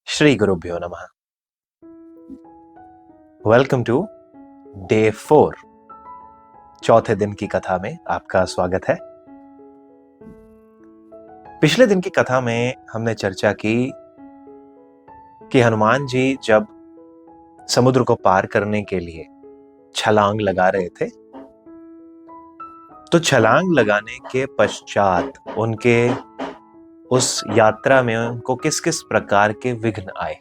श्री गुरुभ्यो नमः। Welcome to day 4, चौथे दिन की कथा में आपका स्वागत है। पिछले दिन की कथा में हमने चर्चा की कि हनुमान जी जब समुद्र को पार करने के लिए छलांग लगा रहे थे, तो छलांग लगाने के पश्चात उनके उस यात्रा में उनको किस किस प्रकार के विघ्न आए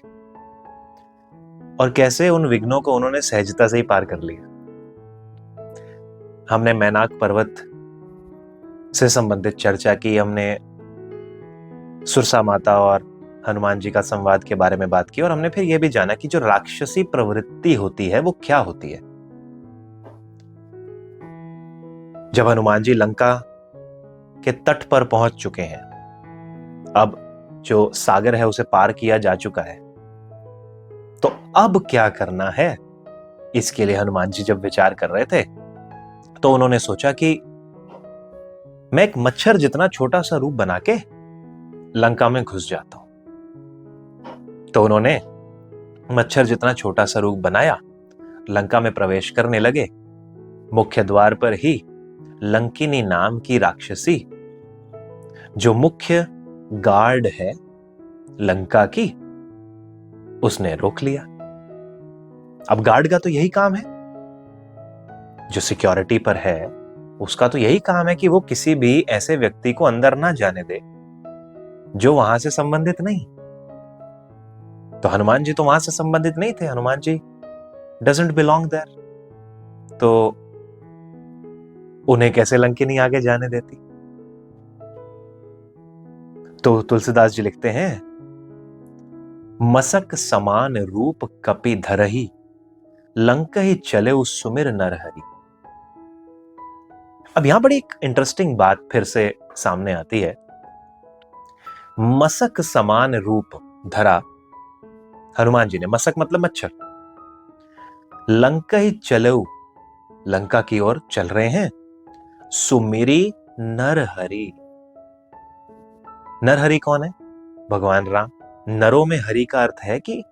और कैसे उन विघ्नों को उन्होंने सहजता से ही पार कर लिया। हमने मैनाक पर्वत से संबंधित चर्चा की, हमने सुरसा माता और हनुमान जी का संवाद के बारे में बात की और हमने फिर यह भी जाना कि जो राक्षसी प्रवृत्ति होती है वो क्या होती है। जब हनुमान जी लंका के तट पर पहुंच चुके हैं, अब जो सागर है उसे पार किया जा चुका है, तो अब क्या करना है, इसके लिए हनुमान जी जब विचार कर रहे थे तो उन्होंने सोचा कि मैं एक मच्छर जितना छोटा सा रूप बना के लंका में घुस जाता हूं। तो उन्होंने मच्छर जितना छोटा सा रूप बनाया, लंका में प्रवेश करने लगे। मुख्य द्वार पर ही लंकिनी नाम की राक्षसी, जो मुख्य गार्ड है लंका की, उसने रोक लिया। अब गार्ड का तो यही काम है, जो सिक्योरिटी पर है उसका तो यही काम है कि वो किसी भी ऐसे व्यक्ति को अंदर ना जाने दे जो वहां से संबंधित नहीं। तो हनुमान जी तो वहां से संबंधित नहीं थे, Hanuman ji doesn't belong there, तो उन्हें कैसे लंकिनी आगे जाने देती। तो तुलसीदास जी लिखते हैं, मसक समान रूप कपि धरहि, लंकहि चलेउ सुमिर नरहरि। अब यहां बड़ी एक इंटरेस्टिंग बात फिर से सामने आती है। मसक समान रूप धरा हनुमान जी ने, मसक मतलब मच्छर, लंकहि चलेउ, लंका की ओर चल रहे हैं, सुमिरी नरहरि। नरहरि कौन है? भगवान राम। नरों में हरि का अर्थ है कि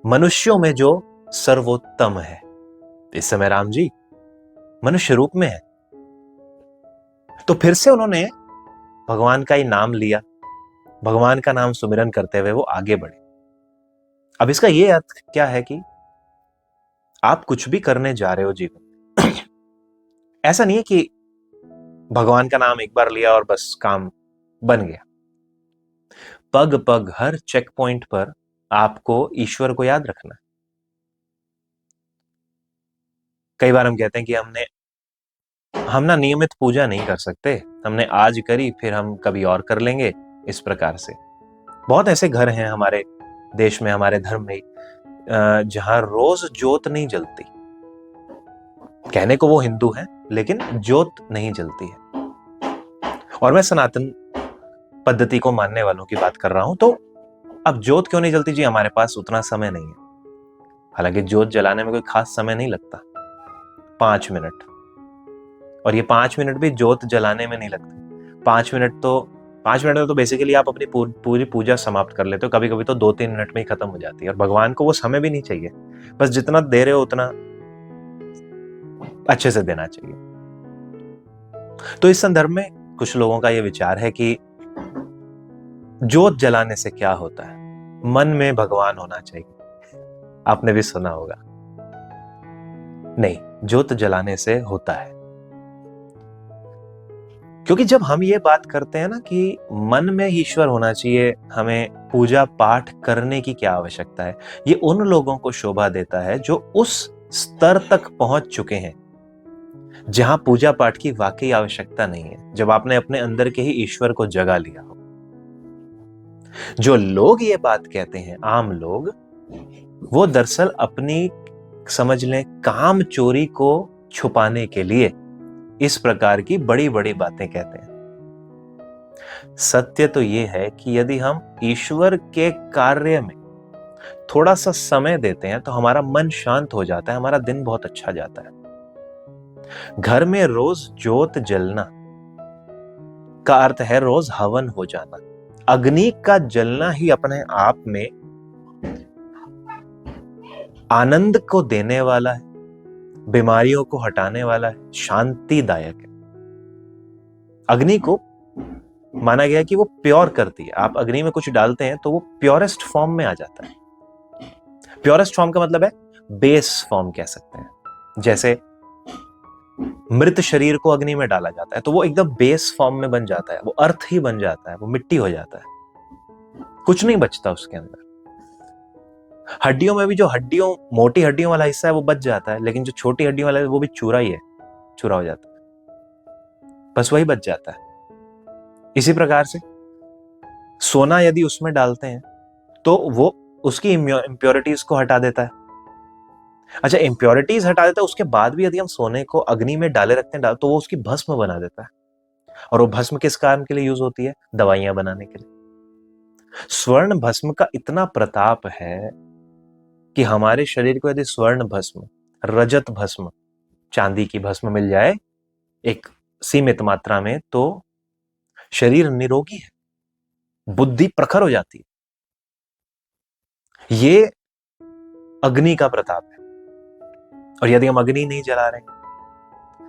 मनुष्यों में जो सर्वोत्तम है। इस समय राम जी मनुष्य रूप में है। तो फिर से उन्होंने भगवान का ही नाम लिया, भगवान का नाम सुमिरन करते हुए वो आगे बढ़े। अब इसका यह अर्थ क्या है कि आप कुछ भी करने जा रहे हो जीवन, ऐसा नहीं है कि भगवान का नाम एक बार लिया और बस काम बन गया। पग पग हर चेक पॉइंट पर आपको ईश्वर को याद रखना है। कई बार हम कहते हैं कि हम ना नियमित पूजा नहीं कर सकते, हमने आज करी फिर हम कभी और कर लेंगे। इस प्रकार से बहुत ऐसे घर हैं हमारे देश में, हमारे धर्म में, जहां रोज ज्योत नहीं जलती। कहने को वो हिंदू हैं, लेकिन ज्योत नहीं जलती है। और मैं सनातन पद्धति को मानने वालों की बात कर रहा हूं। तो अब ज्योत क्यों नहीं जलती? जी हमारे पास उतना समय नहीं है। हालांकि ज्योत जलाने में कोई खास समय नहीं लगता, 5 मिनट, और ये 5 मिनट भी ज्योत जलाने में नहीं लगते। 5 मिनट में तो बेसिकली आप अपनी पूरी पूजा समाप्त कर लेते हो। कभी कभी तो 2-3 मिनट में ही खत्म हो जाती है, और भगवान को वो समय भी नहीं चाहिए, बस जितना दे रहे हो उतना अच्छे से देना चाहिए। तो इस संदर्भ में कुछ लोगों का यह विचार है कि ज्योत जलाने से क्या होता है, मन में भगवान होना चाहिए। आपने भी सुना होगा। नहीं, ज्योत जलाने से होता है, क्योंकि जब हम ये बात करते हैं ना कि मन में ईश्वर होना चाहिए, हमें पूजा पाठ करने की क्या आवश्यकता है, ये उन लोगों को शोभा देता है जो उस स्तर तक पहुंच चुके हैं जहां पूजा पाठ की वाकई आवश्यकता नहीं है, जब आपने अपने अंदर के ही ईश्वर को जगा लिया हो। जो लोग ये बात कहते हैं, आम लोग, वो दरअसल अपनी, समझ लें, काम चोरी को छुपाने के लिए इस प्रकार की बड़ी बड़ी बातें कहते हैं। सत्य तो यह है कि यदि हम ईश्वर के कार्य में थोड़ा सा समय देते हैं तो हमारा मन शांत हो जाता है, हमारा दिन बहुत अच्छा जाता है। घर में रोज ज्योत जलना का अर्थ है रोज हवन हो जाना। अग्नि का जलना ही अपने आप में आनंद को देने वाला है, बीमारियों को हटाने वाला है, शांतिदायक है। अग्नि को माना गया कि वो प्योर करती है। आप अग्नि में कुछ डालते हैं तो वो प्योरेस्ट फॉर्म में आ जाता है। प्योरेस्ट फॉर्म का मतलब है बेस फॉर्म कह सकते हैं। जैसे मृत शरीर को अग्नि में डाला जाता है तो वो एकदम बेस फॉर्म में बन जाता है, वो अर्थ ही बन जाता है, वो मिट्टी हो जाता है, कुछ नहीं बचता उसके अंदर। हड्डियों में भी जो मोटी हड्डियों वाला हिस्सा है वो बच जाता है, लेकिन जो छोटी हड्डियों वाला है वो भी चूरा ही है, चूरा हो जाता है, बस वही बच जाता है। इसी प्रकार से सोना यदि उसमें डालते हैं तो वो उसकी इम्प्योरिटीज को हटा देता है। अच्छा, इम्प्योरिटीज हटा देता है, उसके बाद भी यदि हम सोने को अग्नि में डाले रखते हैं तो वो उसकी भस्म बना देता है। और वो भस्म किस काम के लिए यूज होती है? दवाइयां बनाने के लिए। स्वर्ण भस्म का इतना प्रताप है कि हमारे शरीर को यदि स्वर्ण भस्म, रजत भस्म, चांदी की भस्म मिल जाए एक सीमित मात्रा में तो शरीर निरोगी है, बुद्धि प्रखर हो जाती है। ये अग्नि का प्रताप है। और यदि हम अग्नि नहीं जला रहे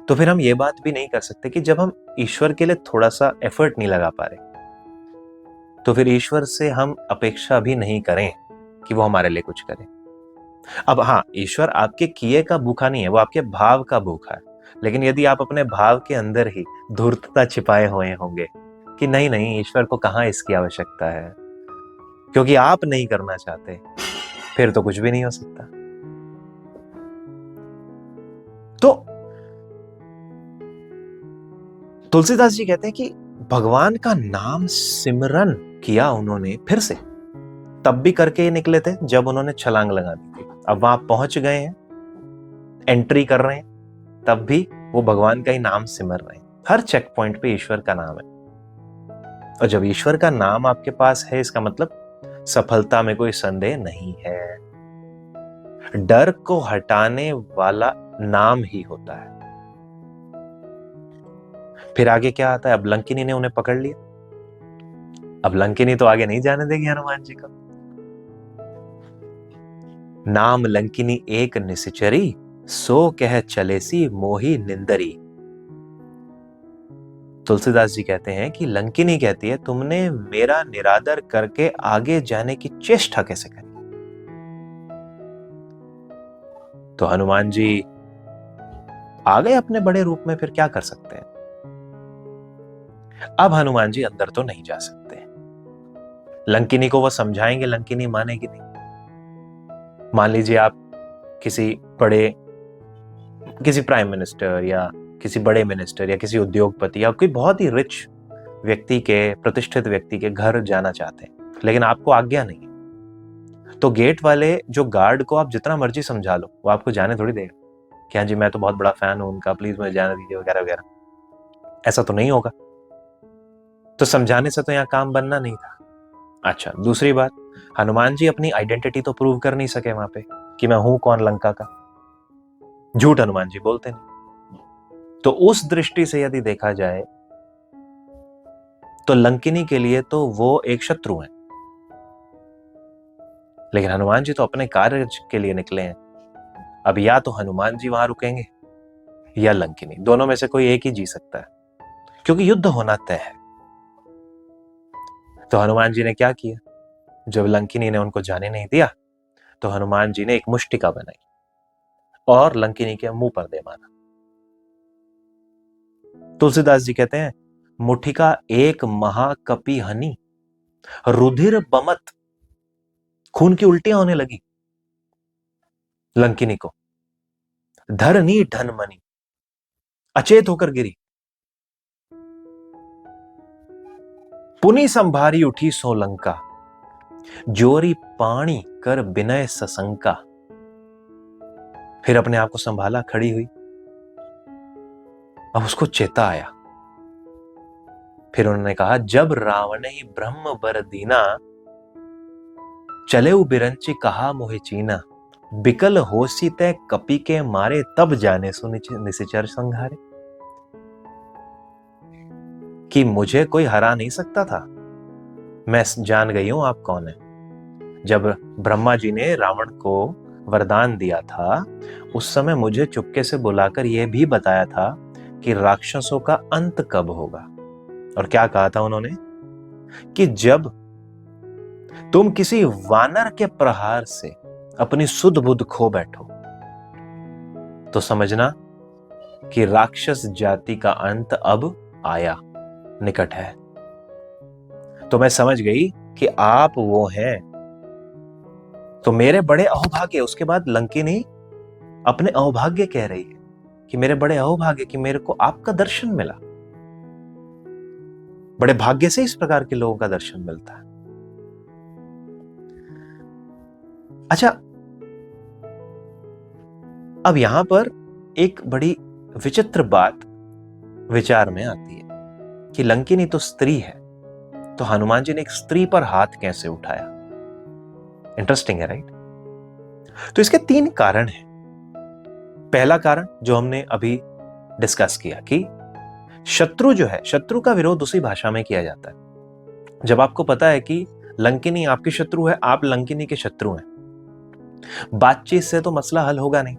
तो फिर हम ये बात भी नहीं कर सकते कि जब हम ईश्वर के लिए थोड़ा सा एफर्ट नहीं लगा पा रहे तो फिर ईश्वर से हम अपेक्षा भी नहीं करें कि वो हमारे लिए कुछ करे। अब हाँ, ईश्वर आपके किए का भूखा नहीं है, वो आपके भाव का भूखा है। लेकिन यदि आप अपने भाव के अंदर ही धूर्तता छिपाए हुए होंगे कि नहीं नहीं, ईश्वर को कहां इसकी आवश्यकता है, क्योंकि आप नहीं करना चाहते, फिर तो कुछ भी नहीं हो सकता। तो तुलसीदास जी कहते हैं कि भगवान का नाम सिमरन किया उन्होंने फिर से, तब भी करके ही निकले थे जब उन्होंने छलांग लगा दी थी। अब वहां पहुंच गए हैं, एंट्री कर रहे हैं, तब भी वो भगवान का ही नाम सिमर रहे हैं। हर चेक पॉइंट पे ईश्वर का नाम है। और जब ईश्वर का नाम आपके पास है, इसका मतलब सफलता में कोई संदेह नहीं है। डर को हटाने वाला नाम ही होता है। फिर आगे क्या आता है? अब लंकिनी ने उन्हें पकड़ लिया। अब लंकिनी तो आगे नहीं जाने देगी हनुमान जी को। नाम लंकिनी एक निश्चरी, सो कह चलेसी मोही निंदरी। तुलसीदास जी कहते हैं कि लंकिनी कहती है, तुमने मेरा निरादर करके आगे जाने की चेष्टा कैसे करी? तो हनुमान जी आ गए अपने बड़े रूप में, फिर क्या कर सकते हैं? अब हनुमान जी अंदर तो नहीं जा सकते। लंकिनी को वो समझाएंगे, लंकिनी मानेगी नहीं। मान लीजिए आप किसी प्राइम मिनिस्टर या किसी बड़े मिनिस्टर या किसी उद्योगपति या कोई बहुत ही रिच व्यक्ति के, प्रतिष्ठित व्यक्ति के घर जाना चाहते हैं, लेकिन आपको आज्ञा नहीं है। तो गेट वाले जो गार्ड को आप जितना मर्जी समझा लो, वो आपको जाने थोड़ी देगा कि हाँ जी मैं तो बहुत बड़ा फैन हूं उनका, प्लीज मुझे जाने दीजिए वगैरह वगैरह। ऐसा तो नहीं होगा। तो समझाने से तो यहाँ काम बनना नहीं था। अच्छा, दूसरी बात, हनुमान जी अपनी आइडेंटिटी तो प्रूव कर नहीं सके वहां पे कि मैं हूं कौन लंका का। झूठ हनुमान जी बोलते नहीं। तो उस दृष्टि से यदि देखा जाए तो लंकिनी के लिए तो वो एक शत्रु है। लेकिन हनुमान जी तो अपने कार्य के लिए निकले हैं। अब या तो हनुमान जी वहां रुकेंगे या लंकिनी, दोनों में से कोई एक ही जी सकता है, क्योंकि युद्ध होना तय है। तो हनुमान जी ने क्या किया? जब लंकिनी ने उनको जाने नहीं दिया तो हनुमान जी ने एक मुष्टिका बनाई और लंकिनी के मुंह पर दे मारा। तुलसीदास जी कहते हैं, मुठिका एक महाकपि हनी, रुधिर बमत, खून की उल्टियां होने लगी लंकिनी को। धरनी ढनमनी, अचेत होकर गिरी। पुनि संभारी उठी सोलंका, जोरी पाणी कर विनय सशंका। फिर अपने आप को संभाला, खड़ी हुई। अब उसको चेता आया। फिर उन्होंने कहा, जब रावण ही ब्रह्म बर दीना, चले बिरंची कहा मोहि चीना, बिकल होसी तय कपि के मारे, तब जाने सो निशिचर संघारे। कि मुझे कोई हरा नहीं सकता था। मैं जान गई हूं आप कौन है। जब ब्रह्मा जी ने रावण को वरदान दिया था, उस समय मुझे चुपके से बुलाकर यह भी बताया था कि राक्षसों का अंत कब होगा। और क्या कहा था उन्होंने कि जब तुम किसी वानर के प्रहार से अपनी सुध बुध खो बैठो, तो समझना कि राक्षस जाति का अंत अब आया, निकट है। तो मैं समझ गई कि आप वो हैं। तो मेरे बड़े अहोभाग्य, उसके बाद लंकिनी अपने अहोभाग्य कह रही है कि मेरे बड़े अहोभाग्य कि मेरे को आपका दर्शन मिला। बड़े भाग्य से इस प्रकार के लोगों का दर्शन मिलता है। अच्छा, अब यहां पर एक बड़ी विचित्र बात विचार में आती है कि लंकिनी तो स्त्री है, तो हनुमान जी ने एक स्त्री पर हाथ कैसे उठाया? इंटरेस्टिंग है, राइट? तो इसके 3 कारण हैं। पहला कारण जो हमने अभी डिस्कस किया कि शत्रु जो है, शत्रु का विरोध उसी भाषा में किया जाता है। जब आपको पता है कि लंकिनी आपकी शत्रु है, आप लंकिनी के शत्रु हैं, बातचीत से तो मसला हल होगा नहीं,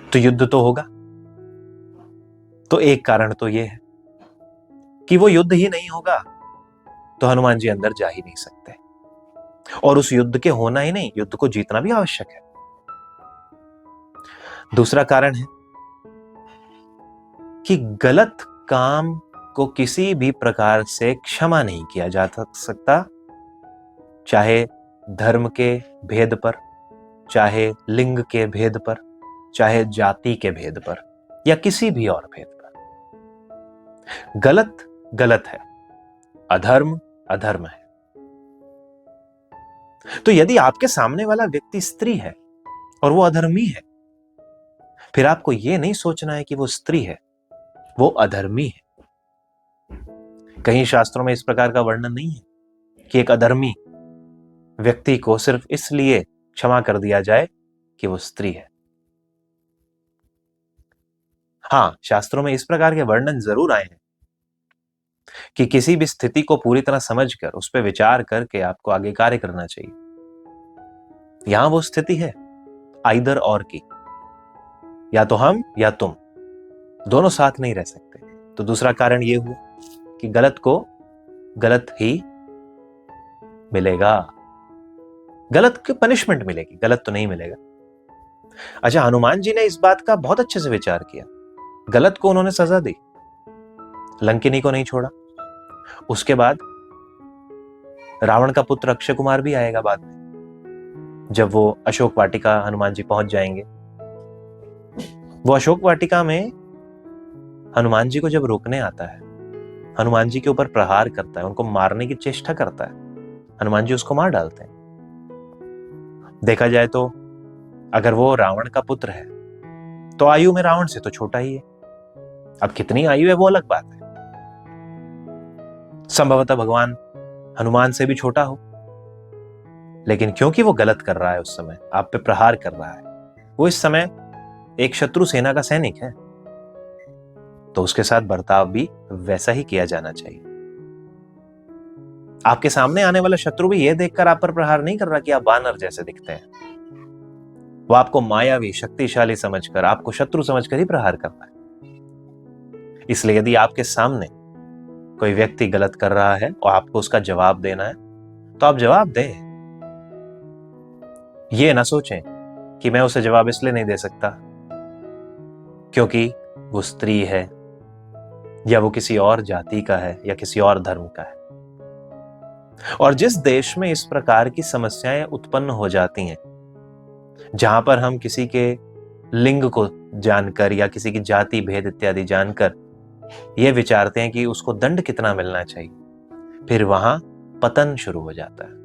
तो युद्ध तो होगा। तो एक कारण तो यह है कि वो युद्ध ही नहीं होगा तो हनुमान जी अंदर जा ही नहीं सकते, और उस युद्ध के होना ही नहीं, युद्ध को जीतना भी आवश्यक है। दूसरा कारण है कि गलत काम को किसी भी प्रकार से क्षमा नहीं किया जा सकता, चाहे धर्म के भेद पर, चाहे लिंग के भेद पर, चाहे जाति के भेद पर, या किसी भी और भेद पर। गलत गलत है, अधर्म अधर्म है। तो यदि आपके सामने वाला व्यक्ति स्त्री है और वो अधर्मी है, फिर आपको यह नहीं सोचना है कि वो स्त्री है, वो अधर्मी है। कहीं शास्त्रों में इस प्रकार का वर्णन नहीं है कि एक अधर्मी व्यक्ति को सिर्फ इसलिए क्षमा कर दिया जाए कि वो स्त्री है। हां, शास्त्रों में इस प्रकार के वर्णन जरूर आए हैं कि किसी भी स्थिति को पूरी तरह समझकर उस पर विचार करके आपको आगे कार्य करना चाहिए। यहां वो स्थिति है आइदर और की, या तो हम या तुम, दोनों साथ नहीं रह सकते। तो दूसरा कारण यह हुआ कि गलत को गलत ही मिलेगा, गलत की पनिशमेंट मिलेगी, गलत तो नहीं मिलेगा। अच्छा, हनुमान जी ने इस बात का बहुत अच्छे से विचार किया। गलत को उन्होंने सजा दी, लंकिनी को नहीं छोड़ा। उसके बाद रावण का पुत्र अक्षय कुमार भी आएगा बाद में, जब वो अशोक वाटिका हनुमान जी पहुंच जाएंगे। वो अशोक वाटिका में हनुमान जी को जब रोकने आता है, हनुमान जी के ऊपर प्रहार करता है, उनको मारने की चेष्टा करता है, हनुमान जी उसको मार डालते हैं। देखा जाए तो अगर वो रावण का पुत्र है तो आयु में रावण से तो छोटा ही है। अब कितनी आयु है वो अलग बात है, संभवतः भगवान हनुमान से भी छोटा हो, लेकिन क्योंकि वो गलत कर रहा है, उस समय आप पे प्रहार कर रहा है, वो इस समय एक शत्रु सेना का सैनिक है, तो उसके साथ बर्ताव भी वैसा ही किया जाना चाहिए। आपके सामने आने वाला शत्रु भी यह देखकर आप पर प्रहार नहीं कर रहा कि आप वानर जैसे दिखते हैं। वो आपको मायावी शक्तिशाली समझकर, आपको शत्रु समझकर ही प्रहार करता है। इसलिए यदि आपके सामने कोई व्यक्ति गलत कर रहा है और आपको उसका जवाब देना है, तो आप जवाब दें। ये ना सोचें कि मैं उसे जवाब इसलिए नहीं दे सकता क्योंकि वो स्त्री है, या वो किसी और जाति का है, या किसी और धर्म का है। और जिस देश में इस प्रकार की समस्याएं उत्पन्न हो जाती हैं, जहां पर हम किसी के लिंग को जानकर या किसी की जाति भेद इत्यादि जानकर यह विचारते हैं कि उसको दंड कितना मिलना चाहिए, फिर वहां पतन शुरू हो जाता है।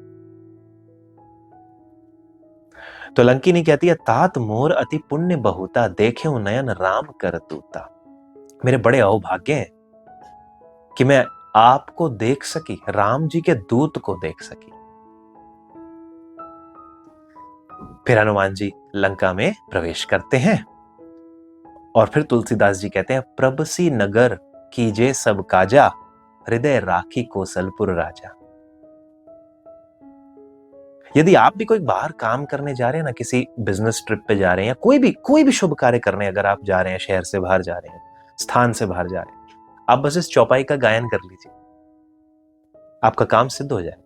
तो लंकिनी कहती है, तात मोर अति पुण्य बहुता, देखे नयन राम कर तूता। मेरे बड़े अहोभाग्य हैं कि मैं आपको देख सकी, राम जी के दूत को देख सकी। फिर हनुमान जी लंका में प्रवेश करते हैं और फिर तुलसीदास जी कहते हैं, प्रबसी नगर कीजे सब काजा, हृदय राखी कौशलपुर राजा। यदि आप भी कोई बाहर काम करने जा रहे हैं ना, किसी बिजनेस ट्रिप पे जा रहे हैं, या कोई भी शुभ कार्य करने अगर आप जा रहे हैं, शहर से बाहर जा रहे हैं, स्थान से बाहर जा रहे हैं, आप बस इस चौपाई का गायन कर लीजिए, आपका काम सिद्ध हो जाए।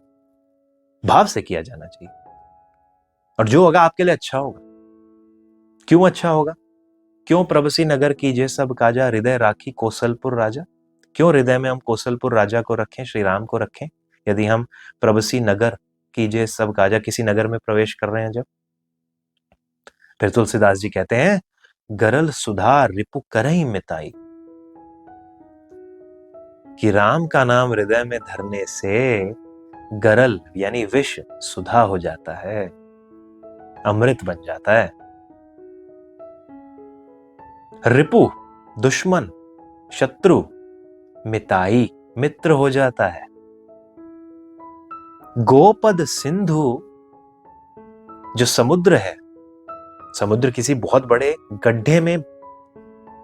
भाव से किया जाना चाहिए, और जो होगा आपके लिए अच्छा होगा। क्यों अच्छा होगा? क्यों प्रभसी नगर कीजिए सब काजा, हृदय राखी कौशलपुर राजा? क्यों हृदय में हम कौशलपुर राजा को रखें, श्री राम को रखें? यदि हम प्रभसी नगर कीजिए सब काजा, किसी नगर में प्रवेश कर रहे हैं जब, फिर तुलसीदास जी कहते हैं, गरल सुधा रिपु करई मिताई, कि राम का नाम हृदय में धरने से गरल यानी विष सुधा हो जाता है, अमृत बन जाता है। रिपु दुश्मन, शत्रु, मिताई मित्र हो जाता है। गोपद सिंधु, जो समुद्र है, समुद्र किसी बहुत बड़े गड्ढे में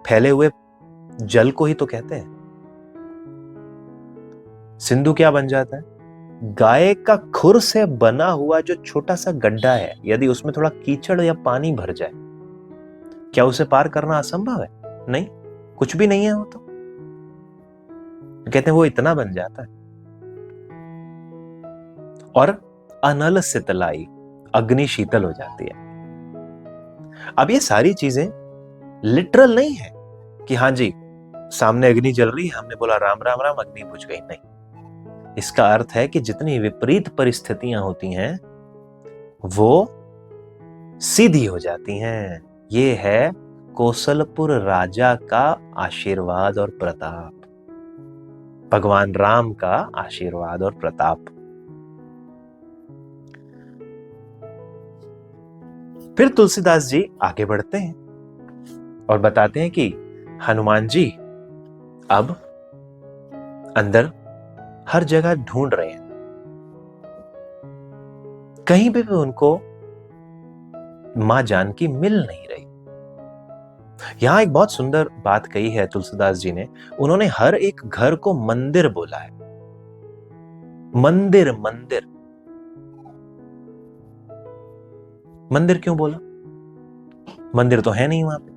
फैले हुए जल को ही तो कहते हैं। सिंधु क्या बन जाता है? गाय का खुर से बना हुआ जो छोटा सा गड्ढा है, यदि उसमें थोड़ा कीचड़ या पानी भर जाए, क्या उसे पार करना असंभव है? नहीं, कुछ भी नहीं है वो तो कहते हैं वो इतना बन जाता है। और अनल शीतलाई, अग्नि शीतल हो जाती है। अब ये सारी चीजें लिटरल नहीं है कि हाँ जी सामने अग्नि जल रही है, हमने बोला राम राम राम, अग्नि बुझ गई। नहीं, इसका अर्थ है कि जितनी विपरीत परिस्थितियां होती हैं वो सीधी हो जाती हैं। ये है कौशलपुर राजा का आशीर्वाद और प्रताप, भगवान राम का आशीर्वाद और प्रताप। फिर तुलसीदास जी आगे बढ़ते हैं और बताते हैं कि हनुमान जी अब अंदर हर जगह ढूंढ रहे हैं, कहीं भी उनको मां जानकी मिल नहीं रही। यहां एक बहुत सुंदर बात कही है तुलसीदास जी ने, उन्होंने हर एक घर को मंदिर बोला है। मंदिर मंदिर मंदिर क्यों बोला? मंदिर तो है नहीं वहां पे।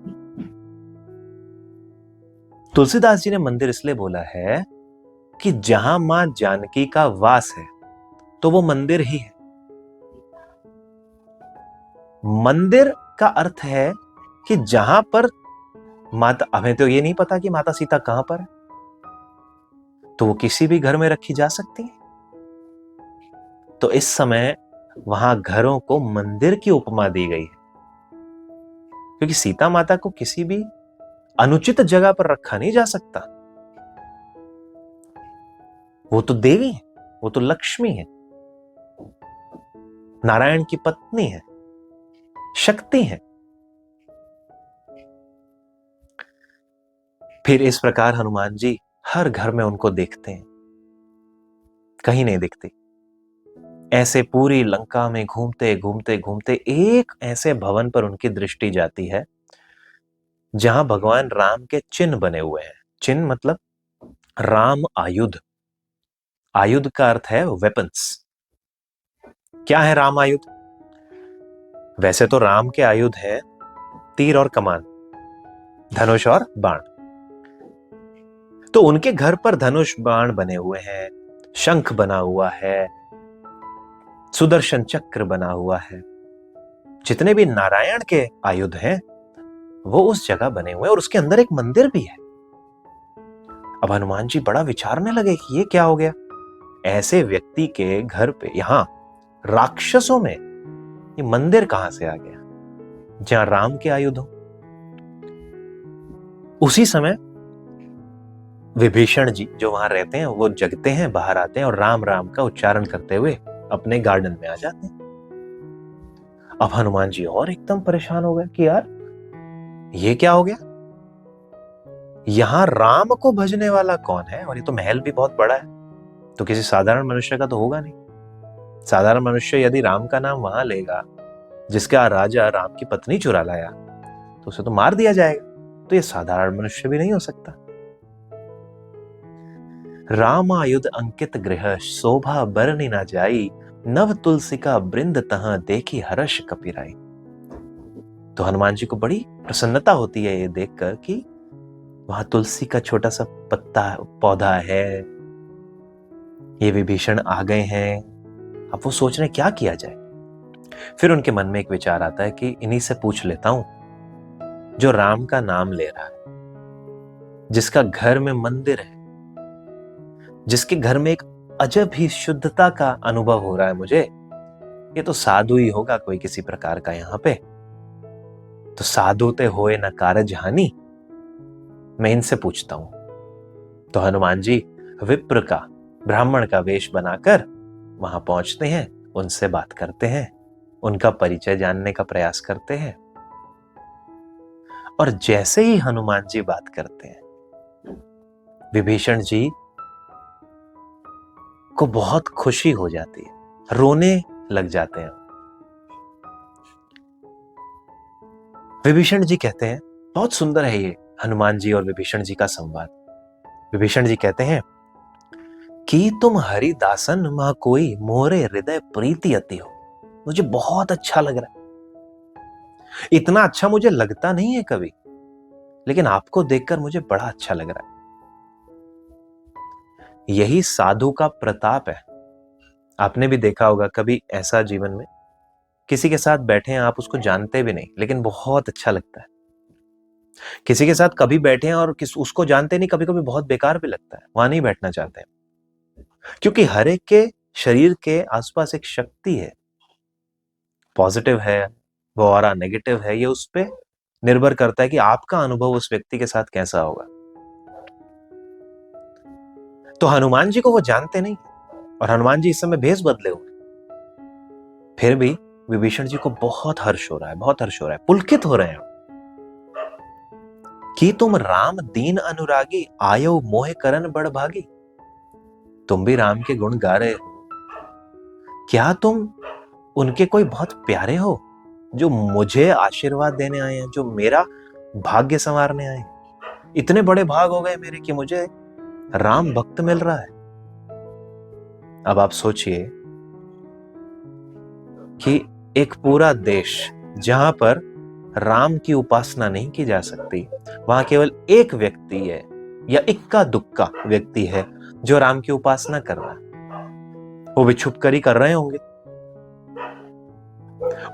तुलसीदास जी ने मंदिर इसलिए बोला है कि जहां मां जानकी का वास है तो वो मंदिर ही है। मंदिर का अर्थ है कि जहां पर माता, हमें तो ये नहीं पता कि माता सीता कहां पर है, तो वो किसी भी घर में रखी जा सकती है। तो इस समय वहां घरों को मंदिर की उपमा दी गई है, क्योंकि सीता माता को किसी भी अनुचित जगह पर रखा नहीं जा सकता। वो तो देवी है, वो तो लक्ष्मी है, नारायण की पत्नी है, शक्ति है। फिर इस प्रकार हनुमान जी हर घर में उनको देखते हैं, कहीं नहीं दिखती। ऐसे पूरी लंका में घूमते घूमते घूमते एक ऐसे भवन पर उनकी दृष्टि जाती है जहां भगवान राम के चिन्ह बने हुए हैं। चिन्ह मतलब राम आयुध। आयुध का अर्थ है वेपन्स। क्या है राम आयुध? वैसे तो राम के आयुध हैं तीर और कमान, धनुष और बाण। तो उनके घर पर धनुष बाण बने हुए हैं, शंख बना हुआ है, सुदर्शन चक्र बना हुआ है। जितने भी नारायण के आयुध हैं वो उस जगह बने हुए हैं, और उसके अंदर एक मंदिर भी है। अब हनुमान जी बड़ा विचारने लगे कि ये क्या हो गया, ऐसे व्यक्ति के घर पे, यहां राक्षसों में ये मंदिर कहां से आ गया जहां राम के आयुध हो। उसी समय विभीषण जी जो वहां रहते हैं वो जगते हैं, बाहर आते हैं और राम राम का उच्चारण करते हुए अपने गार्डन में आ जाते हैं। अब हनुमान जी और एकदम परेशान हो गए कि यार ये क्या हो गया, यहां राम को भजने वाला कौन है? और ये तो महल भी बहुत बड़ा है, तो किसी साधारण मनुष्य का तो होगा नहीं। साधारण मनुष्य यदि राम का नाम वहां लेगा जिसका राजा राम की पत्नी चुरा लाया तो उसे तो मार दिया जाएगा, तो ये साधारण मनुष्य भी नहीं हो सकता। रामायुध अंकित गृह शोभा बरनी ना जाई, नव तुलसी का वृंद तहां देखी हर्ष कपिराई। तो हनुमान जी को बड़ी प्रसन्नता होती है ये देखकर कि वहां तुलसी का छोटा सा पत्ता पौधा है, ये विभीषण आ गए हैं। अब वो सोच रहे क्या किया जाए। फिर उनके मन में एक विचार आता है कि इन्हीं से पूछ लेता हूं, जो राम का नाम ले रहा है, जिसका घर में मंदिर है, जिसके घर में एक अजब ही शुद्धता का अनुभव हो रहा है मुझे, ये तो साधु ही होगा कोई किसी प्रकार का यहां पे। तो साधु ते होए न कारज हानि, मैं इनसे पूछता हूं। तो हनुमान जी विप्र का, ब्राह्मण का वेश बनाकर वहां पहुंचते हैं, उनसे बात करते हैं, उनका परिचय जानने का प्रयास करते हैं। और जैसे ही हनुमान जी बात करते हैं, विभीषण जी को बहुत खुशी हो जाती है, रोने लग जाते हैं। विभीषण जी कहते हैं, बहुत सुंदर है ये हनुमान जी और विभीषण जी का संवाद। विभीषण जी कहते हैं कि तुम हरिदासन मां कोई मोरे हृदय प्रीति अति हो। मुझे बहुत अच्छा लग रहा है, इतना अच्छा मुझे लगता नहीं है कभी, लेकिन आपको देखकर मुझे बड़ा अच्छा लग रहा है। यही साधु का प्रताप है। आपने भी देखा होगा कभी ऐसा जीवन में, किसी के साथ बैठे हैं, आप उसको जानते भी नहीं, लेकिन बहुत अच्छा लगता है। किसी के साथ कभी बैठे हैं और उसको जानते नहीं, कभी कभी बहुत बेकार भी लगता है, वहां नहीं बैठना चाहते हैं। क्योंकि हर एक के शरीर के आसपास एक शक्ति है, पॉजिटिव है वो और नेगेटिव है, ये उस पर निर्भर करता है कि आपका अनुभव उस व्यक्ति के साथ कैसा होगा। तो हनुमान जी को वो जानते नहीं, और हनुमान जी इस समय भेष बदले हुए, फिर भी विभीषण जी को बहुत हर्ष हो रहा है, बहुत हर्ष हो रहा है, पुलकित हो रहे हैं कि तुम राम दीन अनुरागी, आयो मोह करन बड़ भागी। तुम भी राम के गुण गा रहे हो, क्या तुम उनके कोई बहुत प्यारे हो, जो मुझे आशीर्वाद देने आए हैं, जो मेरा भाग्य संवारने आए हैं। इतने बड़े भाग हो गए मेरे कि मुझे राम भक्त मिल रहा है। अब आप सोचिए कि एक पूरा देश जहां पर राम की उपासना नहीं की जा सकती, वहां केवल एक व्यक्ति है या इक्का दुक्का व्यक्ति है जो राम की उपासना कर रहा है। वो भी छुप कर ही कर रहे होंगे,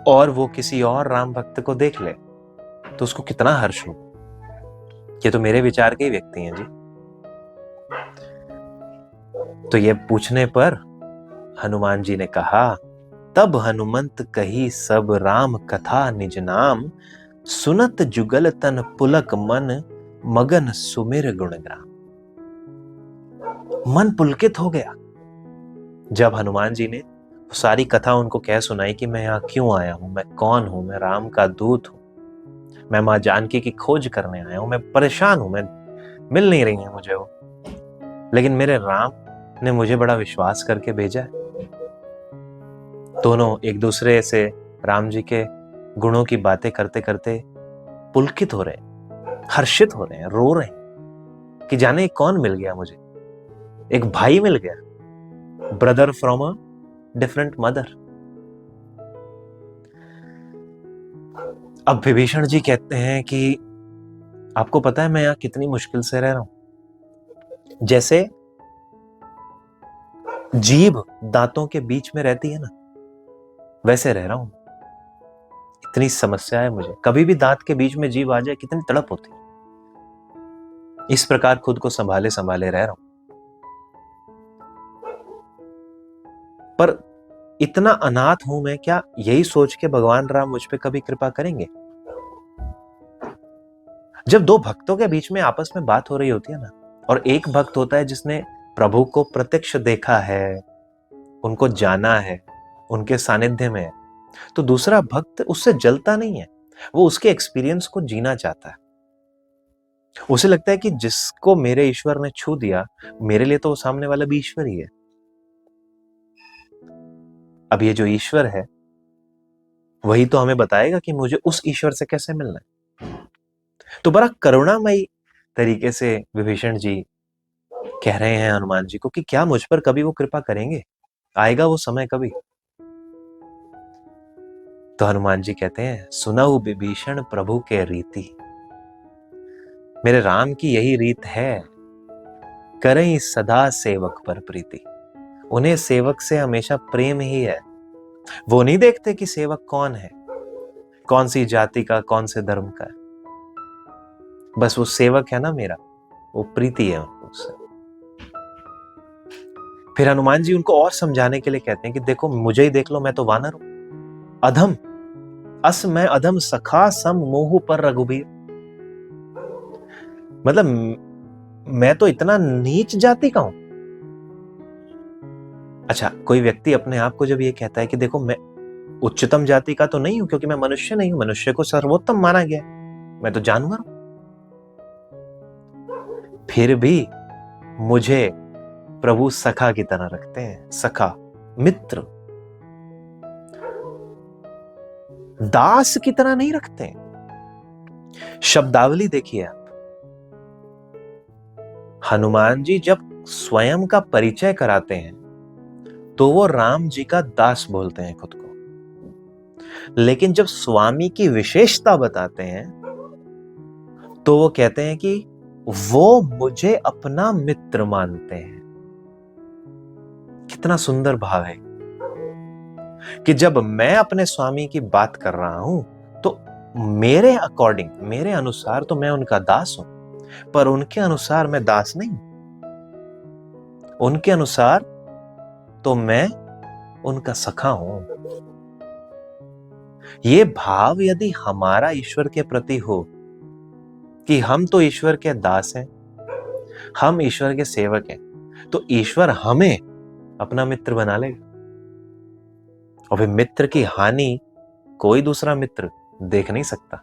और वो किसी और राम भक्त को देख ले तो उसको कितना हर्ष हो। ये तो मेरे विचार के ही व्यक्ति हैं जी। तो ये पूछने पर हनुमान जी ने कहा, तब हनुमंत कही सब राम कथा निज नाम, सुनत जुगल तन पुलक मन, मगन सुमिर गुणग्राम। मन पुलकित हो गया जब हनुमान जी ने सारी कथा उनको कह सुनाई कि मैं यहां क्यों आया हूं, मैं कौन हूं, मैं राम का दूत हूं, मैं मां जानकी की खोज करने आया हूं, मैं परेशान हूं, मैं मिल नहीं रही है मुझे वो, लेकिन मेरे राम ने मुझे बड़ा विश्वास करके भेजा है। दोनों एक दूसरे से राम जी के गुणों की बातें करते करते पुलकित हो रहे हैं, हर्षित हो रहे हैं, रो रहे हैं कि जाने कौन मिल गया मुझे, एक भाई मिल गया, brother from a different mother. अब विभीषण जी कहते हैं कि आपको पता है मैं यहां कितनी मुश्किल से रह रहा हूं, जैसे जीभ दांतों के बीच में रहती है ना, वैसे रह रहा हूं। इतनी समस्या है मुझे, कभी भी दांत के बीच में जीभ आ जाए कितनी तड़प होती है। इस प्रकार खुद को संभाले संभाले रह रहा हूं। पर इतना अनाथ हूं मैं, क्या यही सोच के भगवान राम मुझ पे कभी कृपा करेंगे? जब दो भक्तों के बीच में आपस में बात हो रही होती है ना, और एक भक्त होता है जिसने प्रभु को प्रत्यक्ष देखा है, उनको जाना है, उनके सानिध्य में है, तो दूसरा भक्त उससे जलता नहीं है, वो उसके एक्सपीरियंस को जीना चाहता है। उसे लगता है कि जिसको मेरे ईश्वर ने छू दिया, मेरे लिए तो वो सामने वाला भी ईश्वर ही है। अब ये जो ईश्वर है वही तो हमें बताएगा कि मुझे उस ईश्वर से कैसे मिलना है। तो बड़ा करुणामयी तरीके से विभीषण जी कह रहे हैं हनुमान जी को कि क्या मुझ पर कभी वो कृपा करेंगे, आएगा वो समय कभी। तो हनुमान जी कहते हैं, सुनहु विभीषण प्रभु के रीति, मेरे राम की यही रीत है, करें सदा सेवक पर प्रीति। उन्हें सेवक से हमेशा प्रेम ही है। वो नहीं देखते कि सेवक कौन है, कौन सी जाति का, कौन से धर्म का है, बस वो सेवक है ना मेरा, वो प्रीति है उससे। फिर हनुमान जी उनको और समझाने के लिए कहते हैं कि देखो मुझे ही देख लो, मैं तो वानर हूं, अधम, अस मैं अधम सखा सम मोह पर रघुबीर। मतलब मैं तो इतना नीच जाति का हूं। अच्छा, कोई व्यक्ति अपने आप को जब ये कहता है कि देखो मैं उच्चतम जाति का तो नहीं हूं, क्योंकि मैं मनुष्य नहीं हूं, मनुष्य को सर्वोत्तम माना गया है, मैं तो जानवर हूं, फिर भी मुझे प्रभु सखा की तरह रखते हैं। सखा, मित्र, दास की तरह नहीं रखते हैं। शब्दावली देखिए आप, हनुमान जी जब स्वयं का परिचय कराते हैं तो वो राम जी का दास बोलते हैं खुद को, लेकिन जब स्वामी की विशेषता बताते हैं तो वो कहते हैं कि वो मुझे अपना मित्र मानते हैं। कितना सुंदर भाव है कि जब मैं अपने स्वामी की बात कर रहा हूं तो मेरे अकॉर्डिंग, मेरे अनुसार तो मैं उनका दास हूं, पर उनके अनुसार मैं दास नहीं, उनके अनुसार तो मैं उनका सखा हूं। ये भाव यदि हमारा ईश्वर के प्रति हो कि हम तो ईश्वर के दास हैं, हम ईश्वर के सेवक हैं, तो ईश्वर हमें अपना मित्र बना लेगा। और फिर मित्र की हानि कोई दूसरा मित्र देख नहीं सकता।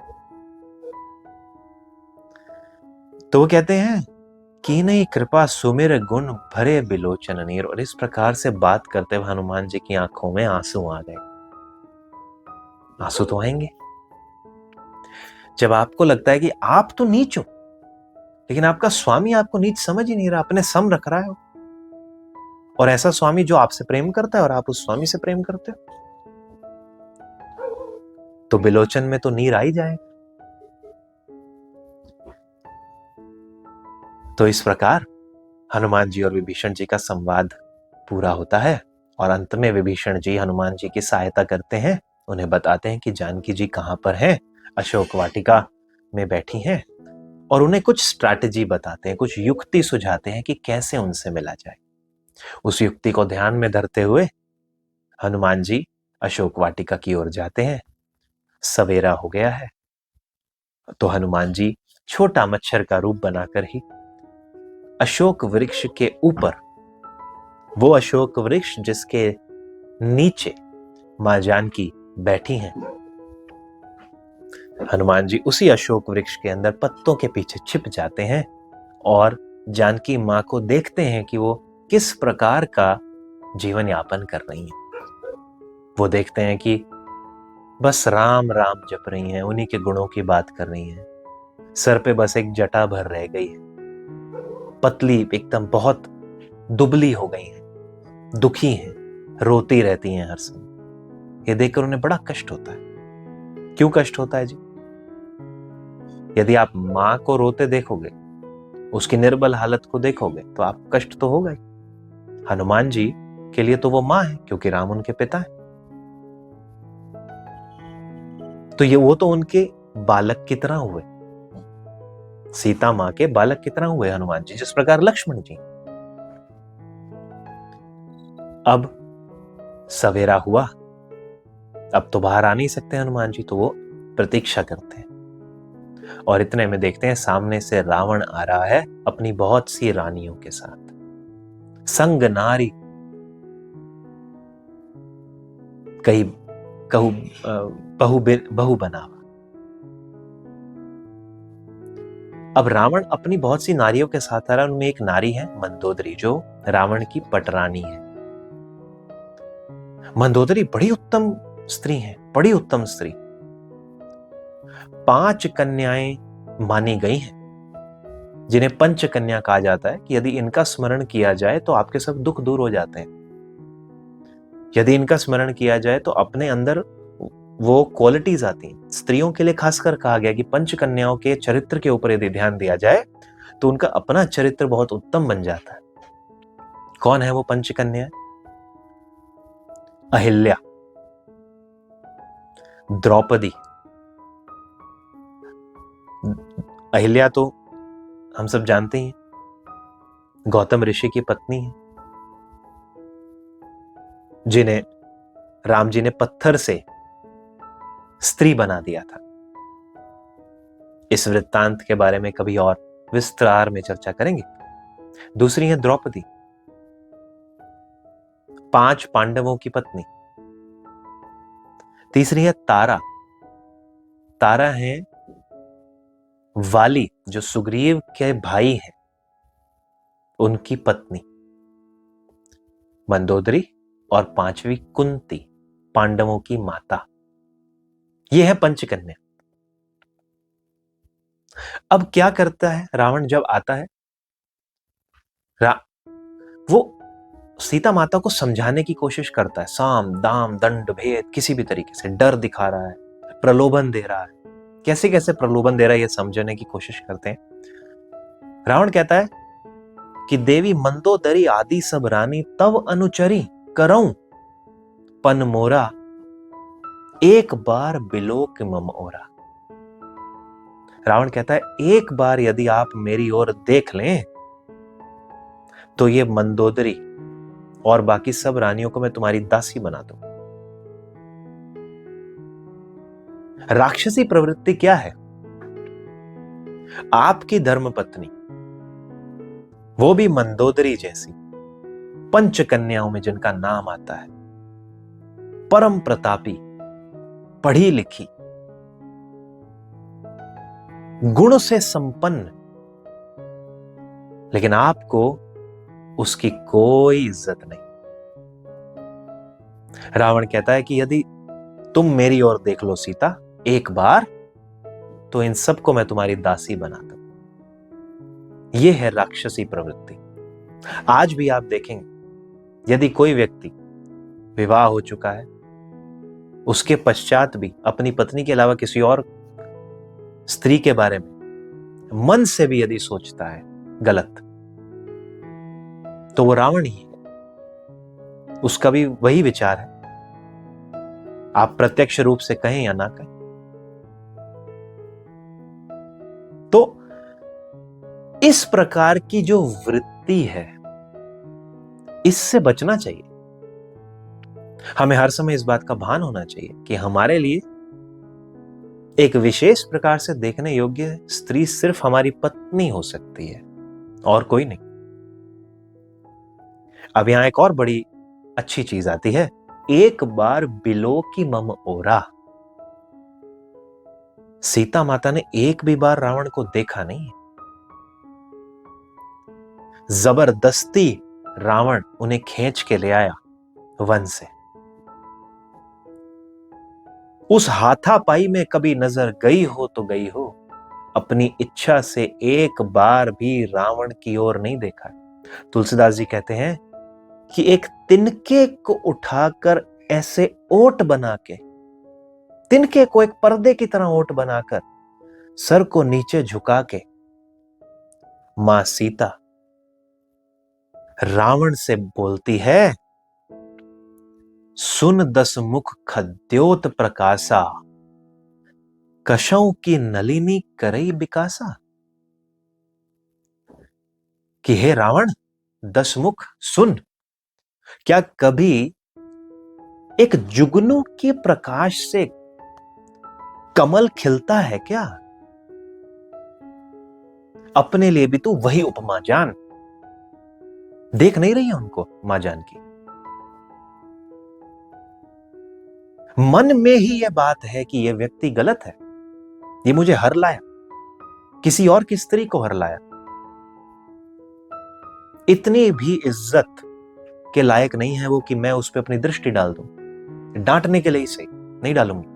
तो वो कहते हैं कि नहीं कृपा सुमिर गुण भरे बिलोचन नीर। और इस प्रकार से बात करते हुए हनुमान जी की आंखों में आंसू आ गए। आंसू तो आएंगे जब आपको लगता है कि आप तो नीच हो, लेकिन आपका स्वामी आपको नीच समझ ही नहीं रहा, अपने सम रख रहा है। और ऐसा स्वामी जो आपसे प्रेम करता है और आप उस स्वामी से प्रेम करते हो, तो बिलोचन में तो नीर आ ही जाए। तो इस प्रकार हनुमान जी और विभीषण जी का संवाद पूरा होता है और अंत में विभीषण जी हनुमान जी की सहायता करते हैं, उन्हें बताते हैं कि जानकी जी कहां पर हैं, अशोक वाटिका में बैठी हैं, और उन्हें कुछ स्ट्रैटेजी बताते हैं, कुछ युक्ति सुझाते हैं कि कैसे उनसे मिला जाए। उस युक्ति को ध्यान में धरते हुए हनुमान जी अशोक वाटिका की ओर जाते हैं। सवेरा हो गया है तो हनुमान जी छोटा मच्छर का रूप बनाकर ही अशोक वृक्ष के ऊपर, वो अशोक वृक्ष जिसके नीचे मां जानकी बैठी हैं, हनुमान जी उसी अशोक वृक्ष के अंदर पत्तों के पीछे छिप जाते हैं और जानकी मां को देखते हैं कि वो किस प्रकार का जीवन यापन कर रही हैं। वो देखते हैं कि बस राम राम जप रही हैं, उन्हीं के गुणों की बात कर रही हैं, सर पे बस एक जटा भर रह गई है, पतली एकदम बहुत दुबली हो गई हैं, दुखी हैं, रोती रहती हैं हर समय। ये देखकर उन्हें बड़ा कष्ट होता है। क्यों कष्ट होता है जी? यदि आप मां को रोते देखोगे, उसकी निर्बल हालत को देखोगे, तो आप कष्ट तो होगा ही। हनुमान जी के लिए तो वो मां है, क्योंकि राम उनके पिता है। तो ये वो तो उनके बालक की तरह हुए, सीता मां के बालक की तरह हुए हनुमान जी, जिस प्रकार लक्ष्मण जी। अब सवेरा हुआ, अब तो बाहर आ नहीं सकते हनुमान जी, तो वो प्रतीक्षा करते हैं और इतने में देखते हैं सामने से रावण आ रहा है अपनी बहुत सी रानियों के साथ, संग नारी कई कहू बहु बनावा। अब रावण अपनी बहुत सी नारियों के साथ आ रहा है, उनमें एक नारी है मंदोदरी, जो रावण की पटरानी है। मंदोदरी बड़ी उत्तम स्त्री है, बड़ी उत्तम स्त्री, 5 कन्याएं मानी गई हैं। जिन्हें पंचकन्या कहा जाता है कि यदि इनका स्मरण किया जाए तो आपके सब दुख दूर हो जाते हैं। यदि इनका स्मरण किया जाए तो अपने अंदर वो क्वालिटीज आती हैं। स्त्रियों के लिए खासकर कहा गया कि पंचकन्याओं के चरित्र के ऊपर यदि ध्यान दिया जाए तो उनका अपना चरित्र बहुत उत्तम बन जाता है। कौन है वो पंचकन्या? अहिल्या, द्रौपदी। अहिल्या तो हम सब जानते हैं, गौतम ऋषि की पत्नी है, जिन्हें राम जी ने पत्थर से स्त्री बना दिया था। इस वृत्तांत के बारे में कभी और विस्तार में चर्चा करेंगे। दूसरी है द्रौपदी, 5 पांडवों की पत्नी। तीसरी है तारा। तारा है वाली, जो सुग्रीव के भाई हैं, उनकी पत्नी। मंदोदरी और 5वीं कुंती, पांडवों की माता। यह है पंचकन्या। अब क्या करता है रावण जब आता है? वो सीता माता को समझाने की कोशिश करता है, साम दाम दंड भेद, किसी भी तरीके से डर दिखा रहा है, प्रलोभन दे रहा है। कैसे कैसे प्रलोभन दे रहा है ये समझने की कोशिश करते हैं। रावण कहता है कि देवी मंदोदरी आदि सब रानी तव अनुचरी करऊं पन मोरा, एक बार बिलोक मम ओरा। रावण कहता है एक बार यदि आप मेरी ओर देख लें तो ये मंदोदरी और बाकी सब रानियों को मैं तुम्हारी दासी बना दूं। राक्षसी प्रवृत्ति क्या है? आपकी धर्मपत्नी, वो भी मंदोदरी जैसी पंचकन्याओं में जिनका नाम आता है, परम प्रतापी, पढ़ी लिखी, गुण से संपन्न, लेकिन आपको उसकी कोई इज्जत नहीं। रावण कहता है कि यदि तुम मेरी ओर देख लो सीता एक बार, तो इन सबको मैं तुम्हारी दासी बना दूं। यह है राक्षसी प्रवृत्ति। आज भी आप देखेंगे, यदि कोई व्यक्ति विवाह हो चुका है, उसके पश्चात भी अपनी पत्नी के अलावा किसी और स्त्री के बारे में मन से भी यदि सोचता है गलत, तो वो रावण ही है। उसका भी वही विचार है, आप प्रत्यक्ष रूप से कहें या ना कहें। तो इस प्रकार की जो वृत्ति है, इससे बचना चाहिए। हमें हर समय इस बात का भान होना चाहिए कि हमारे लिए एक विशेष प्रकार से देखने योग्य स्त्री सिर्फ हमारी पत्नी हो सकती है और कोई नहीं। अब यहां एक और बड़ी अच्छी चीज आती है, एक बार बिलो की मम ओरा। सीता माता ने एक भी बार रावण को देखा नहीं है। जबरदस्ती रावण उन्हें खींच के ले आया वन से। उस हाथापाई में कभी नजर गई हो तो गई हो, अपनी इच्छा से एक बार भी रावण की ओर नहीं देखा। तुलसीदास जी कहते हैं कि एक तिनके को उठाकर ऐसे ओट बना के, तिनके को एक पर्दे की तरह ओट बनाकर सर को नीचे झुका के मां सीता रावण से बोलती है, सुन 10 मुख खद्योत प्रकाशा, कशों की नलिनी करई बिकासा। कि हे रावण, 10 मुख सुन, क्या कभी एक जुगनू के प्रकाश से कमल खिलता है क्या? अपने लिए भी तू वही उपमा जान। देख नहीं रही है उनको मां जानकी? मन में ही यह बात है कि यह व्यक्ति गलत है, ये मुझे हर लाया, किसी और की स्त्री को हर लाया। इतनी भी इज्जत के लायक नहीं है वो कि मैं उस पर अपनी दृष्टि डाल दूं। डांटने के लिए ही सही, नहीं डालूंगी।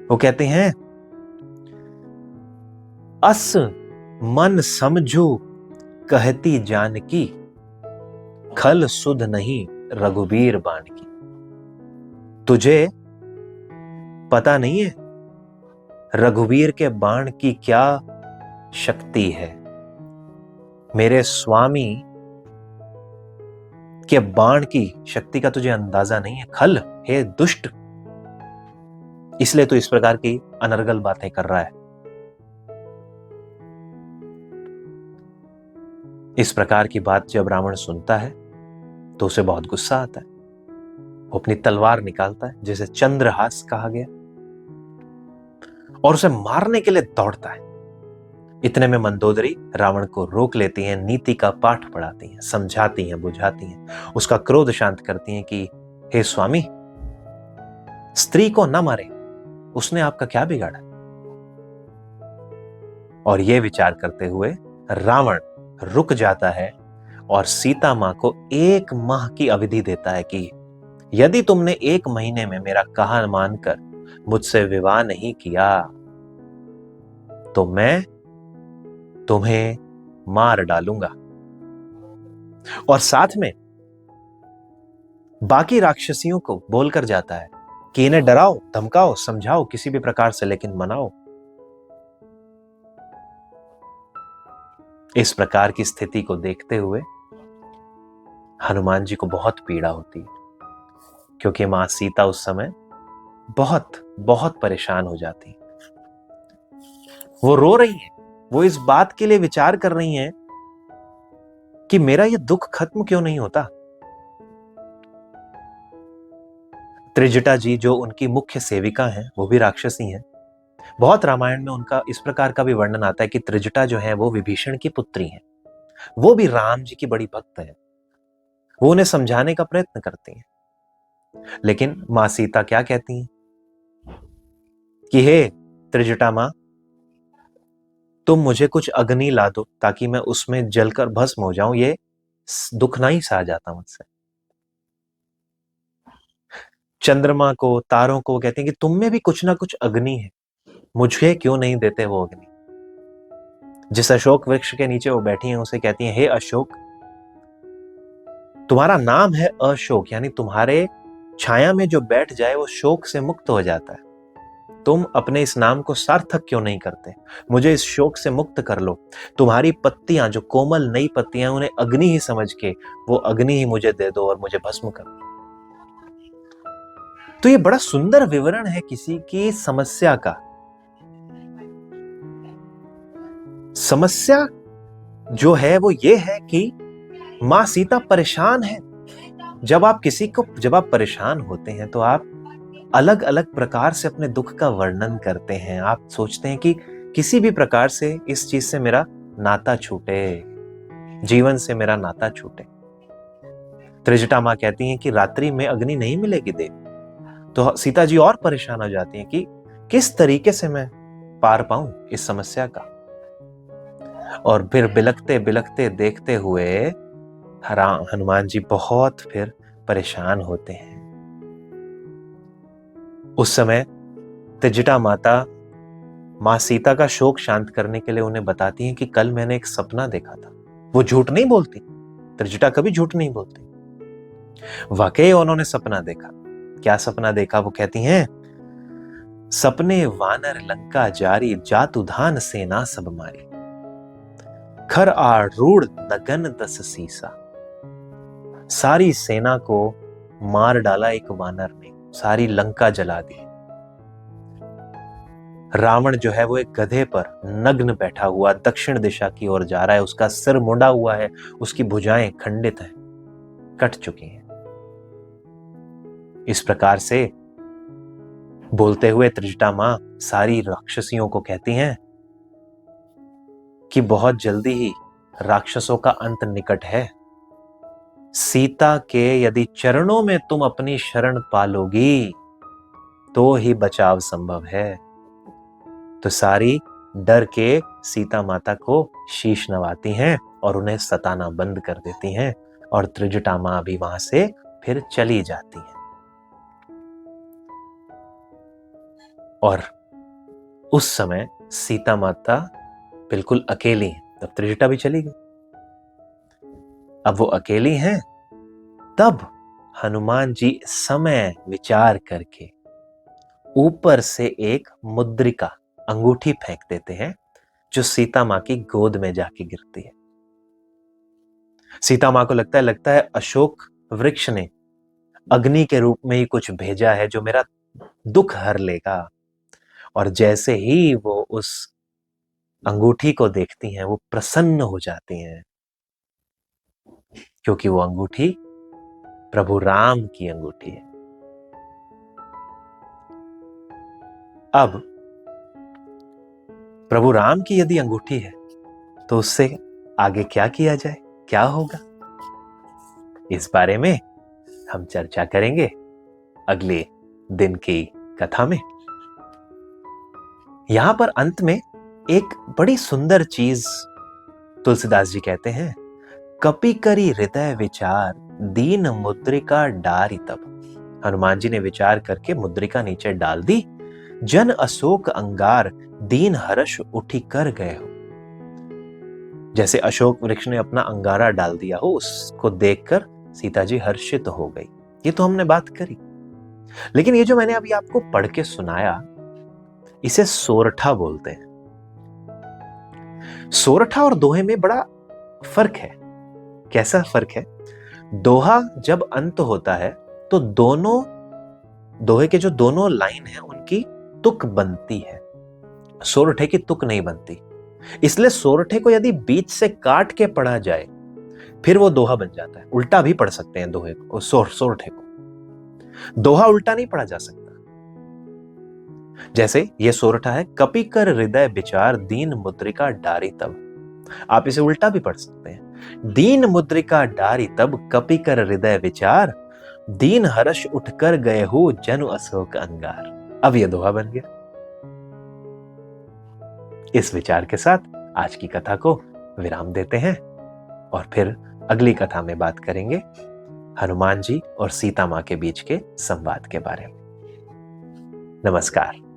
वो कहते हैं अस मन समझू कहती जानकी, खल सुध नहीं रघुबीर बाण की। तुझे पता नहीं है रघुवीर के बाण की क्या शक्ति है, मेरे स्वामी के बाण की शक्ति का तुझे अंदाजा नहीं है। खल, हे दुष्ट, इसलिए तू इस प्रकार की अनर्गल बातें कर रहा है। इस प्रकार की बात जब रावण सुनता है तो उसे बहुत गुस्सा आता है। वो अपनी तलवार निकालता है, जिसे चंद्रहास कहा गया, और उसे मारने के लिए दौड़ता है। इतने में मंदोदरी रावण को रोक लेती हैं, नीति का पाठ पढ़ाती हैं, समझाती हैं, बुझाती हैं, उसका क्रोध शांत करती हैं कि हे स्वामी, स्त्री को न मारे, उसने आपका क्या बिगाड़ा। और यह विचार करते हुए रावण रुक जाता है और सीता मां को 1 माह की अवधि देता है कि यदि तुमने 1 महीने में मेरा कहा मानकर मुझसे विवाह नहीं किया तो मैं तुम्हें मार डालूंगा। और साथ में बाकी राक्षसियों को बोलकर जाता है कि इन्हें डराओ, धमकाओ, समझाओ किसी भी प्रकार से, लेकिन मनाओ। इस प्रकार की स्थिति को देखते हुए हनुमान जी को बहुत पीड़ा होती है, क्योंकि मां सीता उस समय बहुत बहुत परेशान हो जाती है। वो रो रही है, वो इस बात के लिए विचार कर रही हैं कि मेरा ये दुख खत्म क्यों नहीं होता। त्रिजटा जी, जो उनकी मुख्य सेविका हैं, वो भी राक्षसी हैं। बहुत रामायण में उनका इस प्रकार का भी वर्णन आता है कि त्रिजटा जो है वो विभीषण की पुत्री हैं। वो भी राम जी की बड़ी भक्त है। वो उन्हें समझाने का प्रयत्न करती हैं, लेकिन मां सीता क्या कहती हैं कि हे त्रिजटा मां, तुम मुझे कुछ अग्नि ला दो ताकि मैं उसमें जलकर भस्म हो जाऊं, ये दुख नहीं सहा जाता मुझसे। चंद्रमा को, तारों को कहते हैं कि तुम में भी कुछ ना कुछ अग्नि है, मुझे क्यों नहीं देते वो अग्नि। जिस अशोक वृक्ष के नीचे वो बैठी हैं उसे कहती हैं, हे अशोक, तुम्हारा नाम है अशोक, यानी तुम्हारे छाया में जो बैठ जाए वो शोक से मुक्त हो जाता है। तुम अपने इस नाम को सार्थक क्यों नहीं करते, मुझे इस शोक से मुक्त कर लो। तुम्हारी पत्तियां, जो कोमल नई पत्तियां, उन्हें अग्नि ही समझ के वो अग्नि ही मुझे दे दो और मुझे भस्म कर दो। तो ये बड़ा सुंदर विवरण है किसी की समस्या का। समस्या जो है वो ये है कि मां सीता परेशान है। जब आप परेशान होते हैं तो आप अलग अलग प्रकार से अपने दुख का वर्णन करते हैं। आप सोचते हैं कि किसी भी प्रकार से इस चीज से मेरा नाता छूटे, जीवन से मेरा नाता छूटे। त्रिजटा मां कहती हैं कि रात्रि में अग्नि नहीं मिलेगी देवी। तो सीता जी और परेशान हो जाती हैं कि किस तरीके से मैं पार पाऊं इस समस्या का। और फिर बिलखते बिलखते देखते हुए हनुमान जी बहुत फिर परेशान होते हैं। उस समय त्रिजटा माता मां सीता का शोक शांत करने के लिए उन्हें बताती हैं कि कल मैंने एक सपना देखा था। वो झूठ नहीं बोलती, त्रिजटा कभी झूठ नहीं बोलती। वाकई उन्होंने सपना देखा। क्या सपना देखा वो कहती हैं, सपने वानर लंका जारी, जातुधान सेना सब मारी, खर आरूढ़ नगन दस सीसा। सारी सेना को मार डाला एक वानर ने, सारी लंका जला दी। रावण जो है वो एक गधे पर नग्न बैठा हुआ दक्षिण दिशा की ओर जा रहा है। उसका सिर मुंडा हुआ है, उसकी भुजाएं खंडित हैं, कट चुकी हैं। इस प्रकार से बोलते हुए त्रिजटा मां सारी राक्षसियों को कहती हैं कि बहुत जल्दी ही राक्षसों का अंत निकट है। सीता के यदि चरणों में तुम अपनी शरण पालोगी तो ही बचाव संभव है। तो सारी डर के सीता माता को शीश नवाती हैं और उन्हें सताना बंद कर देती हैं, और त्रिजटा मां भी वहां से फिर चली जाती हैं। और उस समय सीता माता बिल्कुल अकेली हैं। तब त्रिजटा भी चली गई। अब वो अकेली हैं, तब हनुमान जी समय विचार करके ऊपर से एक मुद्रिका, अंगूठी फेंक देते हैं, जो सीता मां की गोद में जाके गिरती है। सीता मां को लगता है अशोक वृक्ष ने अग्नि के रूप में ही कुछ भेजा है जो मेरा दुख हर लेगा। और जैसे ही वो उस अंगूठी को देखती हैं, वो प्रसन्न हो जाती हैं, क्योंकि वो अंगूठी प्रभु राम की अंगूठी है। अब प्रभु राम की यदि अंगूठी है, तो उससे आगे क्या किया जाए, क्या होगा, इस बारे में हम चर्चा करेंगे अगले दिन की कथा में। यहां पर अंत में एक बड़ी सुंदर चीज तुलसीदास जी कहते हैं, कपि करी हृदय विचार दीन मुद्रिका डारी तब। हनुमान जी ने विचार करके मुद्रिका नीचे डाल दी, जन अशोक अंगार दीन हर्ष उठी कर गए हो। जैसे अशोक वृक्ष ने अपना अंगारा डाल दिया हो, उसको देखकर सीता जी हर्षित हो गई। ये तो हमने बात करी, लेकिन ये जो मैंने अभी आपको पढ़ के सुनाया, इसे सोरठा बोलते हैं। सोरठा और दोहे में बड़ा फर्क है। कैसा फर्क है? दोहा जब अंत होता है तो दोहे के जो दोनों लाइन है उनकी तुक बनती है, सोरठे की तुक नहीं बनती। इसलिए सोरठे को यदि बीच से काट के पढ़ा जाए फिर वो दोहा बन जाता है। उल्टा भी पढ़ सकते हैं दोहे को, सोरठे को। दोहा उल्टा नहीं पढ़ा जा सकता। जैसे ये सोरठा है, कपि कर हृदय विचार दीन मुद्रिका डारी तब। आप इसे उल्टा भी पढ़ सकते हैं, दीन मुद्रिका डारी तब कपि कर हृदय विचार दीन हर्ष उठकर गए हो जनु अशोक अंगार। अब यह दोहा बन गया। इस विचार के साथ आज की कथा को विराम देते हैं और फिर अगली कथा में बात करेंगे हनुमान जी और सीता मां के बीच के संवाद के बारे में। नमस्कार।